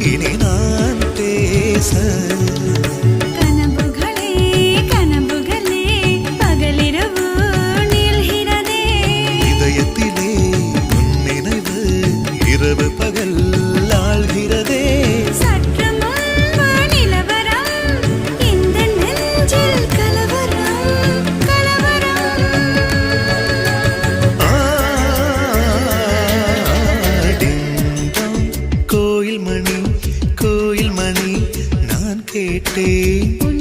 இனி நான் பேச கனவுகளே கனவுகளே பகலிரவு நீள்கிறதே இதயத்திலே உன் நினைவு இரவு பகல் ஆள்கிறதே சற்று முன்பு நிலவரம் இந்த நெஞ்சில் கலவரம் கலவரம் கோயில் மணி நான் கேட்டேன்